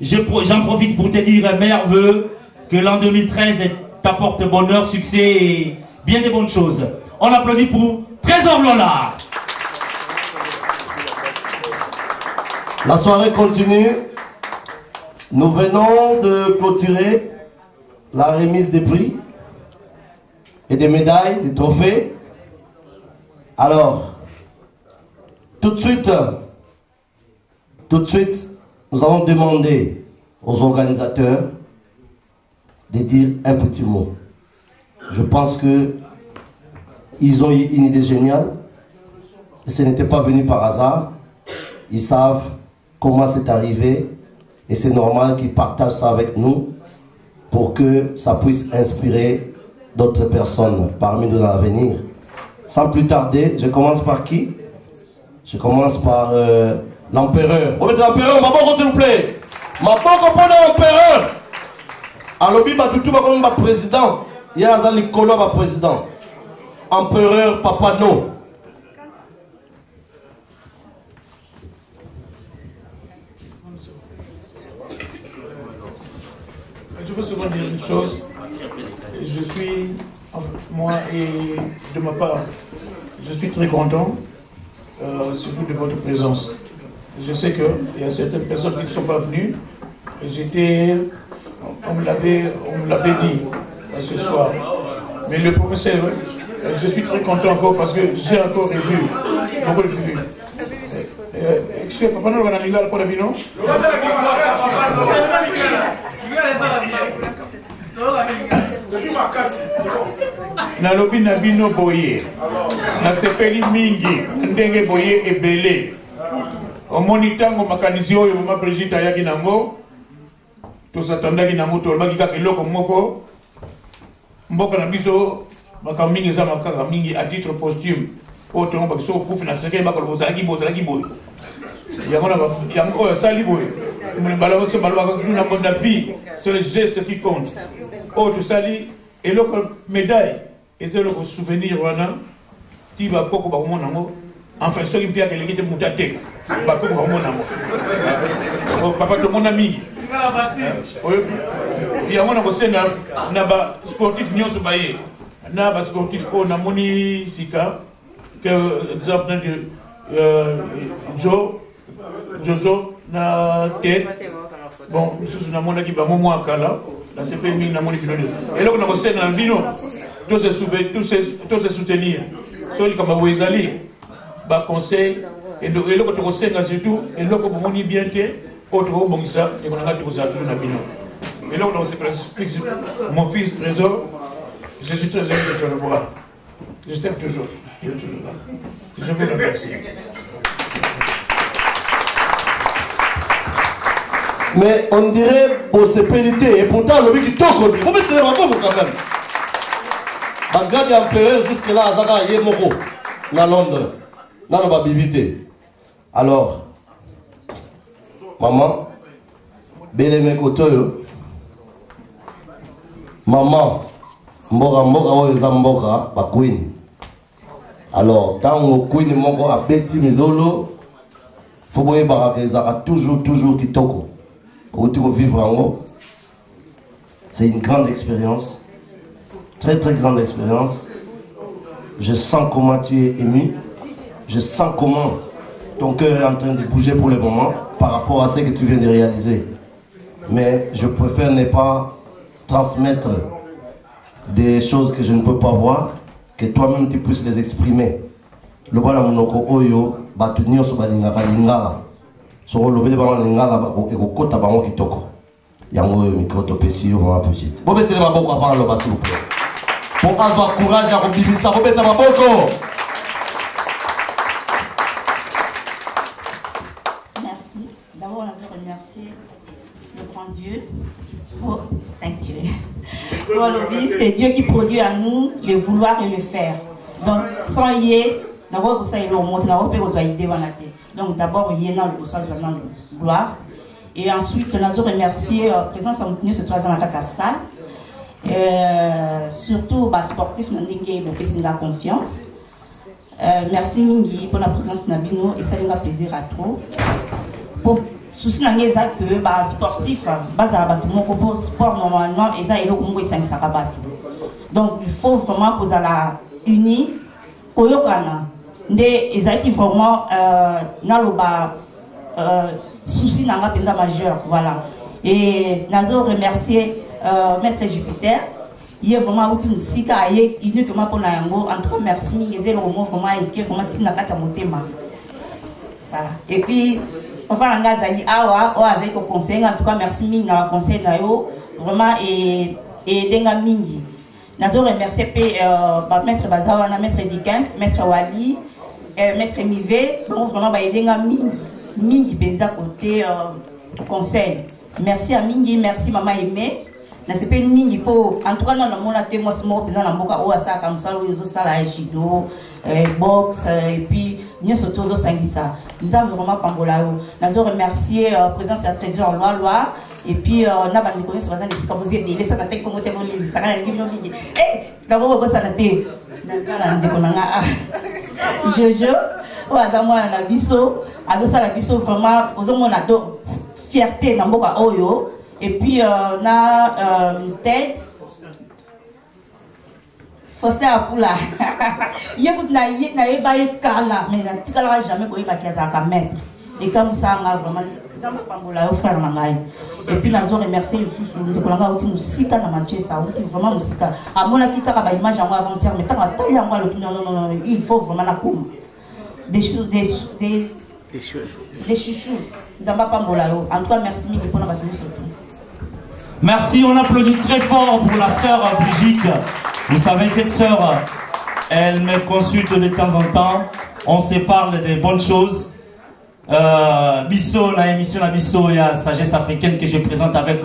J'en profite pour te dire meilleurs vœux, que l'an 2013 t'apporte bonheur, succès et bien de bonnes choses. On applaudit pour Trésor Lola. La soirée continue. Nous venons de clôturer la remise des prix et des médailles, des trophées. Alors, tout de suite, nous allons demander aux organisateurs de dire un petit mot. Je pense qu'ils ont eu une idée géniale. Et ce n'était pas venu par hasard. Ils savent comment c'est arrivé. Et c'est normal qu'ils partagent ça avec nous pour que ça puisse inspirer d'autres personnes parmi nous dans l'avenir. Sans plus tarder, je commence par qui? Je commence par l'empereur. Vous mettez l'empereur, Maboko s'il vous plaît. Maboko pour l'empereur. Alobi Batutu va président. Il y a Azali Kolo va président. Empereur Papano. Je veux seulement dire une chose. Je suis, moi et de ma part, je suis très content, surtout de votre présence. Je sais qu'il y a certaines personnes qui ne sont pas venues. On me l'avait dit ce soir. Mais le professeur, je suis très content encore parce que j'ai encore revu beaucoup de vues. Excusez, papa, nous avons un amical pour la vie, non? Nalobi na bino boye na sepeli mingi ndenge boye ebele omoni tango makanisi oyo mama Brigitte ayaki nango tosatandaki nango tolobaki kaka eloko moko mboka na biso makambo mingi eza makaka mingi à titre posthume oyo tongo bakiso okufi na sekei bakolo bozalaki boye yango oyo asali boye la vie, c'est le geste qui compte. Oh, tout ça, et le médaille, et c'est le souvenir, qui va beaucoup par mon amour. Enfin, ceux qui me disent que l'équipe est moutée, va beaucoup par mon amour. Papa de mon ami. Il y a mon amour, c'est un sportif Nyon Soubaye. Un sportif pour Namoni Sika, que exemple de Jojo. Na tête bon sous na mona ki ba mo akala na CP mi na moni kilo et là on a reçu dans le vino tous se soutenir so li kama wezali ba conseil et là quand on reçu surtout et là comme moni bien té autre bongisa et on a toujours na vino et là on se mon fils Trésor je suis très heureux de te revoir je t'aime toujours là je vous remercie. Mais on dirait possibilité, et pourtant le mec qui toque, vous mettez les rapports quand même. Bagdad est empereur jusque-là, à Zara, Yemoko, dans Londres, dans la bibité. Alors, maman, belle mec otoyo, maman, mboka, mboka, ba queen. Alors, tant que queen moko a bêti milolo, faut boyer baraka, Zara toujours qui toko. Vivre en haut, c'est une grande expérience, très grande expérience. Je sens comment tu es ému, je sens comment ton cœur est en train de bouger pour le moment par rapport à ce que tu viens de réaliser. Mais je préfère ne pas transmettre des choses que je ne peux pas voir, que toi-même tu puisses les exprimer. Le bala monoko oyo batunyo so balingaka lingala. So le bébé va lingala et kokota bango kitoko. Yango micro topesi yo vraiment petite. Bo betele maboko avant le s'il vous plaît. Pour avoir courage à rebibisa, bo betele maboko. Merci. D'abord on a remercier le grand Dieu. Oh, c'est Dieu qui produit à nous le vouloir et le faire. Donc, sans y donc d'abord, il y a dans le vouloir. Et ensuite, nous avons remercié la présence en tenue ce 3 ans à la salle. Surtout, les sportifs qui ont confiance. Merci Mingi pour la présence de Nabino et ça nous a plaisir à trop. Pour souci que les sportifs, les sport normalement, ils ont 5 donc il faut vraiment que la unis. Ils ont vraiment souci majeur. Voilà. Et nous avons remercié Maître Jupiter. Il est vraiment outil musique uniquement pour Nayango. En tout cas, merci. Il est vraiment voilà. Et puis, enfin, avec le conseil, en tout cas, merci Mingi dans le conseil vraiment et Denga Mingi. Nous avons remercié Maître Bazawana, Maître Dickens, Maître Wali, Maître Mivé. Donc, vraiment, Denga Mingi Benza côté conseil. Merci à Mingi, merci Maman Aimé. Na c'est pas une mingi pour en tout cas dans le monde à témoin c'est moi besoin d'amboka ou à ça comme ça ou aux ça la judo boxe et puis nous surtout aux sangisa nous avons vraiment pambola nous avons remercié présence de la trésor loi et puis on a bandé connu sur la des comme vous êtes les ça tête comme témoin les ça la ligne d'abord on ça la tête Jojo ou à moi la biso à ça la biso vraiment aux hommes on a fierté dans boka oyo. Et puis, on a Ted. Foster à Poula. Il y a pas de Carla, mais tu n'as jamais connu ma case à mettre. Et comme ça, on a vraiment dans le Pambola, au frère Mangaï. Et puis, nous avons remercié le sous de Kolanga aussi, musique dans ma chesse, ça aussi vraiment musique. À mon avis, tu as image en avant-hier, mais tu as taillé en moi l'opinion. Non, il faut vraiment la coupe. Des choses, des chouchous. Nous avons pas Pambola. En tout cas, merci mille pour la bataille surtout. Merci, on applaudit très fort pour la sœur Brigitte. Vous savez, cette sœur, elle me consulte de temps en temps. On se parle des bonnes choses. Bisso, la émission la Bisso, il y a Sagesse africaine que je présente avec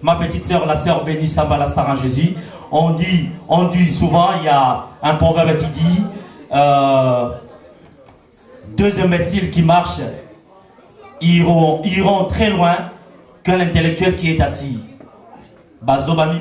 ma petite sœur, la sœur Béni Samba, la star en Jésus. On dit souvent, il y a un proverbe qui dit deux imbéciles qui marchent iront très loin qu'un intellectuel qui est assis. Bazoba mi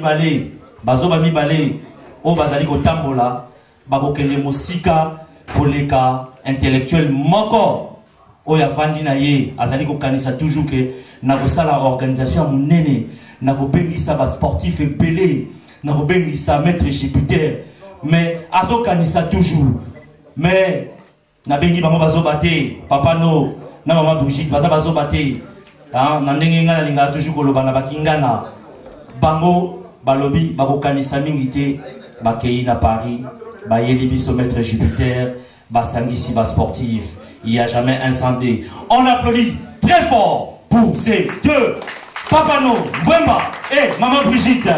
balé, o bazali ko tambola, bakokende mosika koleka intellectuel moko oya vandi na ye azali ko kanisa toujours que na kosala organisation munene na kobengisa ba sportif ebele na kobengisa maître Jupiter mais azo kanisa toujours mais na bengi bango bazoba te papa no na maman Brigitte bazoba te na ndenge ngana linga toujours koloba na bakingana bango balobi bakokanisa mingi te bakei na Paris bayeli biso maître Jupiter basangisi ba sportif. Il n'y a jamais incendie. On applaudit très fort pour ces deux Papano, Mbemba et Maman Brigitte.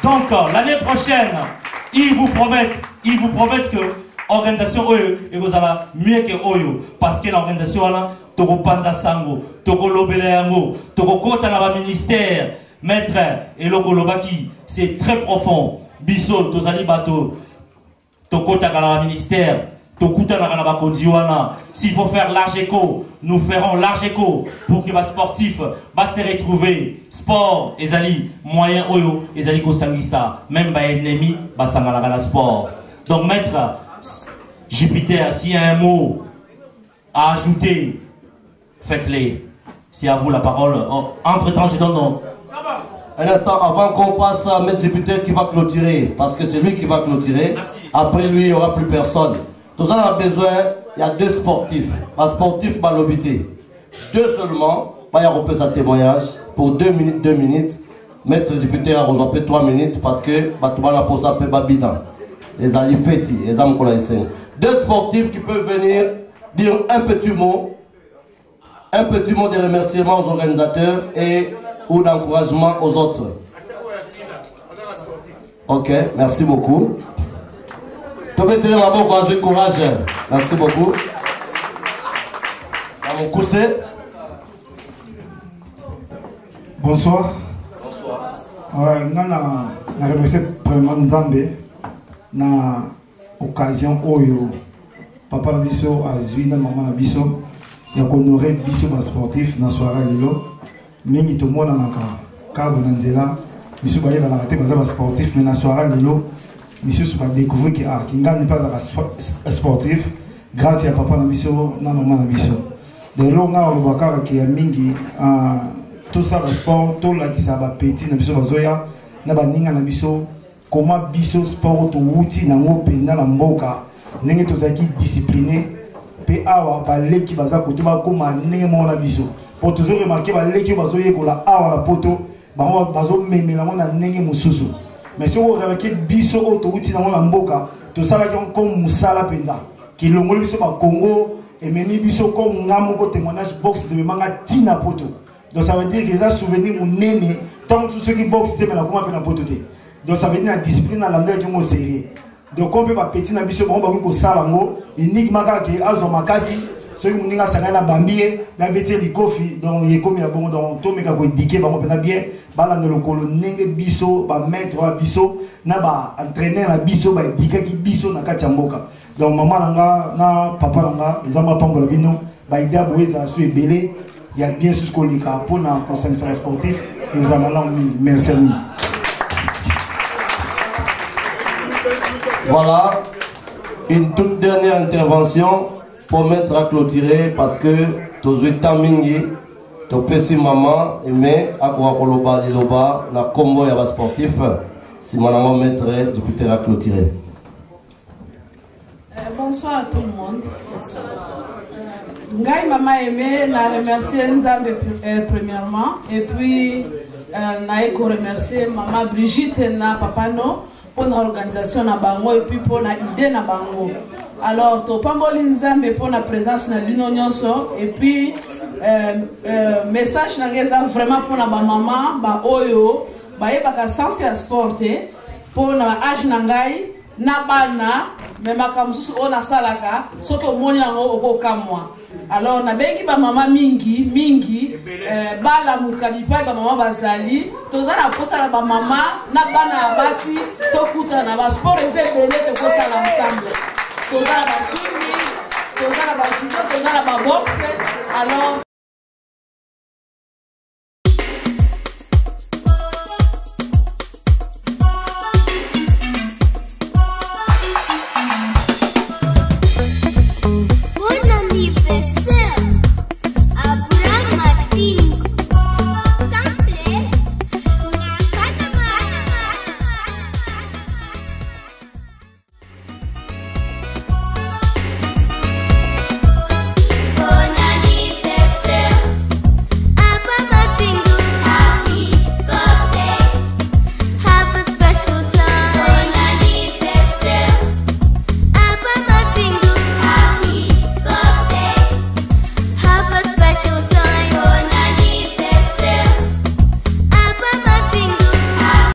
Donc l'année prochaine, ils vous promettent que l'organisation Oyo et vous allez mieux que Oyo parce que l'organisation là Toko Panza Sango, Toko Lobeleango, Toko Kota na ministère. Maître et Lokolobaki, c'est très profond. Bissot, Tozali Bato, Tokota Galama ministère, Tokuta Galama Kondiwana. S'il faut faire large écho, nous ferons large écho pour que les sportifs se retrouver. Sport, Ezali, moyen Oyo, Ezali Kosangisa, même les ennemis, Sangala sport. Donc, Maître Jupiter, s'il y a un mot à ajouter, faites-les. C'est à vous la parole. Entre-temps, je donne. Un instant, avant qu'on passe à Maître Jupiter qui va clôturer, parce que c'est lui qui va clôturer. Merci. Après lui, il n'y aura plus personne. Tout ça, on a besoin, il y a deux sportifs. Un sportif malobité. Deux seulement, il y a un sa témoignage. Pour 2 minutes, Maître Jupiter a rejoint 3 minutes parce que Batouman a posé un peu Babidan. Les Alifeti, les âmes qu'on a essayé. Deux sportifs qui peuvent venir dire un petit mot de remerciement aux organisateurs et ou d'encouragement aux autres. Ok, merci beaucoup. Tu peux tenir la main, courage. Merci beaucoup. Dans mon coussin. Bonsoir. Bonsoir. Je remercie vraiment Nzambe na occasion oyo papa Nabiso a zui na maman Nabiso ya honorer biso ba sportif na soirée lelo mingi to mona naka ka bonanzela biso ba yeba na te ba sportif mais na soirée lelo biso so ba découvrir que Kinga n'est pas un sportif grâce à papa Nabiso na maman Nabiso de lo nga o bakara ki ya mingi tout ça le sport tout la qui ça va petit na biso bazoya na baninga na biso comment biso sport to wuti na ngope na mboka ndenge tozaki discipliné pe awa ba leki baza ko to ba koma ndenge mona biso pour toujours remarquer ba leki bazoye ko la awa la poto ba bazo memela mona ndenge mususu mais si vous remarquez biso o to wuti na mboka to sala ki comme musala penza ki longoli biso ba Congo et memi biso comme ngamo ko témoignage box de manga tina poto. Donc ça veut dire que les souvenirs ou néné tant que ceux qui boxent c'était maintenant comment on peut te. Donc ça veut dire la discipline à l'endroit qui est sérieux. Donc on peut pas petit na biso bon ba ko sala ngo enigma ka ke azo makasi ceux qui muninga sanga na bambie na beti likofi donc il comme ya bon donc to meka ko diké ba mo pena bien bala na lokolo nenge biso ba maître wa biso na ba entraîner na biso ba diké ki biso na kati ya mboka. Donc maman nanga na papa nanga nzamba pambola bino ba idea boeza su ebele il y a bien ce qu'on dit pour un conseil sportif et nous allons là merci. Voilà une toute dernière intervention pour mettre à clôturer parce que tous les tamingi to pesi maman mais à quoi koloba liloba na combo ya sportif si mon maître député à clôturer. Bonsoir à tout le monde. Ngai Mama Aimé, na remercier Nzambe premièrement et puis na eko remercier Maman Brigitte na Papa No pour l'organisation na bango et puis pour la idée na bango. Alors to pamboli Nzambe pour la présence na l'union nyonso et puis message na ngeza vraiment pour na ba maman ba oyo ba yebaka sens ya sporter pour na âge na ngai na bana mais makamsusu ona salaka soto moni yango okokamwa. Alors na bengi ba mama mingi bala mukabi pa ba mama bazali tozala posala ba mama na bana basi tokuta na ba sport ezebele te kosala ensemble tozala ba swimming tozala ba judo tozala ba boxe alors